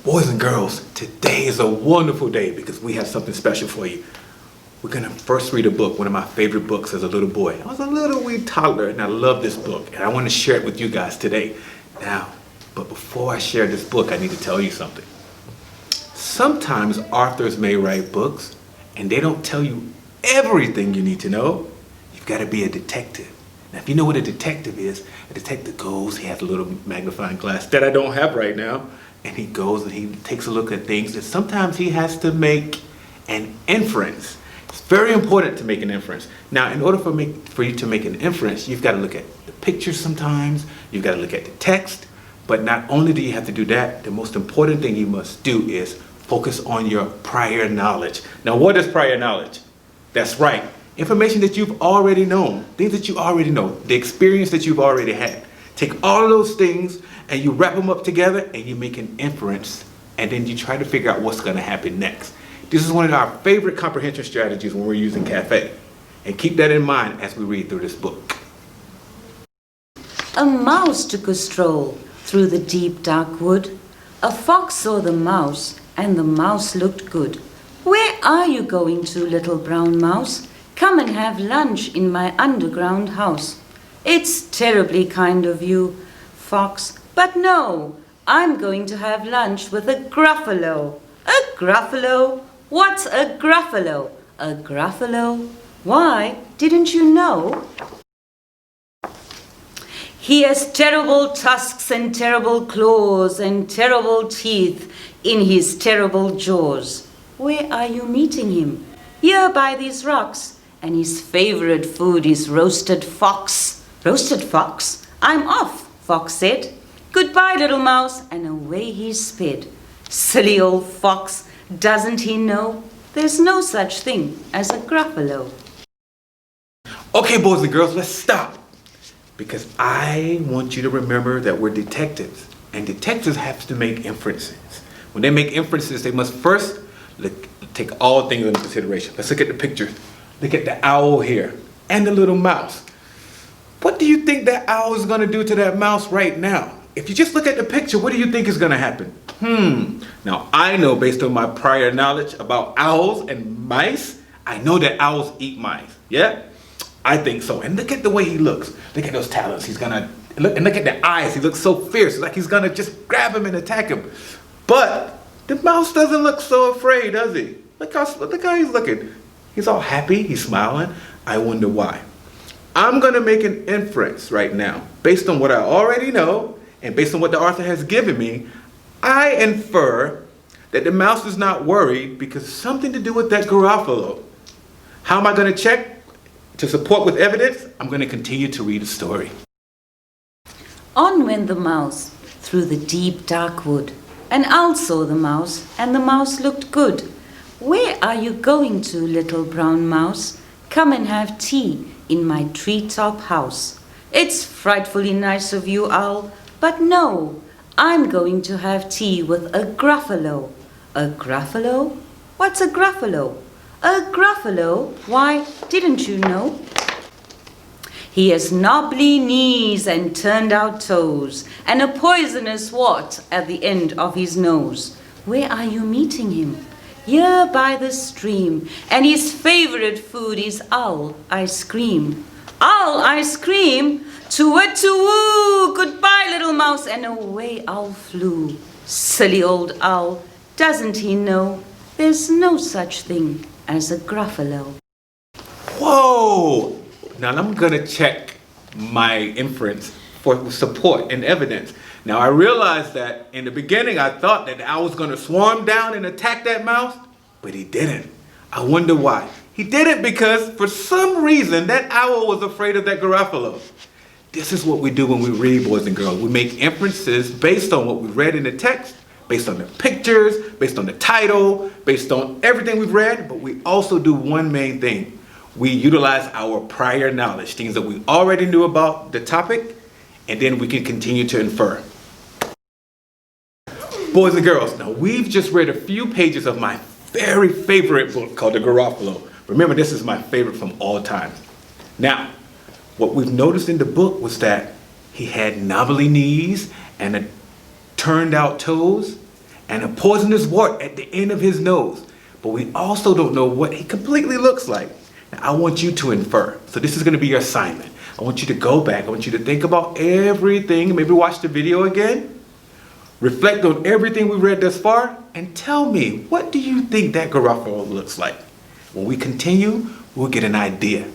Boys and girls, today is a wonderful day because we have something special for you. We're gonna first read a book, one of my favorite books as a little boy. I was a little wee toddler and I love this book and I want to share it with you guys today. Now, but before I share this book, I need to tell you something. Sometimes authors may write books and they don't tell you everything you need to know. You've got to be a detective. Now, if you know what a detective is, a detective goes, he has a little magnifying glass that I don't have right now, and he goes and he takes a look at things, and sometimes he has to make an inference. It's very important to make an inference. Now, in order for you to make an inference, you've got to look at the pictures sometimes, you've got to look at the text, but not only do you have to do that, the most important thing you must do is focus on your prior knowledge. Now, what is prior knowledge? That's right. Information that you've already known, things that you already know, the experience that you've already had. Take all of those things and you wrap them up together and you make an inference and then you try to figure out what's going to happen next. This is one of our favorite comprehension strategies when we're using Cafe. And keep that in mind as we read through this book. A mouse took a stroll through the deep dark wood. A fox saw the mouse and the mouse looked good. Where are you going to, little brown mouse? Come and have lunch in my underground house. It's terribly kind of you, fox, but no, I'm going to have lunch with a Gruffalo. A Gruffalo? What's a Gruffalo? A Gruffalo? Why, didn't you know? He has terrible tusks and terrible claws and terrible teeth in his terrible jaws. Where are you meeting him? Here by these rocks. And his favorite food is roasted fox. Roasted fox? I'm off, fox said. Goodbye, little mouse, and away he sped. Silly old fox, doesn't he know there's no such thing as a Gruffalo? Okay, boys and girls, let's stop. Because I want you to remember that we're detectives. And detectives have to make inferences. When they make inferences, they must first take all things into consideration. Let's look at the picture. Look at the owl here and the little mouse. What do you think that owl is going to do to that mouse right now? If you just look at the picture, what do you think is going to happen? Now, I know based on my prior knowledge about owls and mice, I know that owls eat mice. Yeah? I think so. And look at the way he looks. Look at those talons. He's going to look at the eyes. He looks so fierce, like he's going to just grab him and attack him. But the mouse doesn't look so afraid, does he? Look how he's looking. He's all happy, he's smiling. I wonder why. I'm going to make an inference right now. Based on what I already know, and based on what the author has given me, I infer that the mouse is not worried because it's something to do with that Gruffalo. How am I going to check? To support with evidence, I'm going to continue to read the story. On went the mouse through the deep dark wood. An owl saw the mouse, and the mouse looked good. Where are you going to, little brown mouse? Come and have tea in my treetop house. It's frightfully nice of you, owl, but no, I'm going to have tea with a Gruffalo. A Gruffalo? What's a Gruffalo? A Gruffalo? Why, didn't you know? He has knobbly knees and turned out toes, and a poisonous wart at the end of his nose. Where are you meeting him? Here by the stream, and his favorite food is owl ice cream. Owl ice cream? To-woo, goodbye, little mouse, and away owl flew. Silly old owl, doesn't he know there's no such thing as a Gruffalo? Whoa! Now I'm gonna check my inference for support and evidence. Now I realized that in the beginning I thought that the owl was gonna swarm down and attack that mouse, but he didn't. I wonder why. He didn't because for some reason that owl was afraid of that Gruffalo. This is what we do when we read, boys and girls. We make inferences based on what we read in the text, based on the pictures, based on the title, based on everything we've read, but we also do one main thing. We utilize our prior knowledge, things that we already knew about the topic, and then we can continue to infer. Boys and girls, now we've just read a few pages of my very favorite book called The Gruffalo. Remember, this is my favorite from all time. Now, what we've noticed in the book was that he had knobbly knees and turned out toes, and a poisonous wart at the end of his nose. But we also don't know what he completely looks like. Now, I want you to infer. So this is going to be your assignment. I want you to go back. I want you to think about everything. Maybe watch the video again. Reflect on everything we read thus far. And tell me, what do you think that Gruffalo looks like? When we continue, we'll get an idea.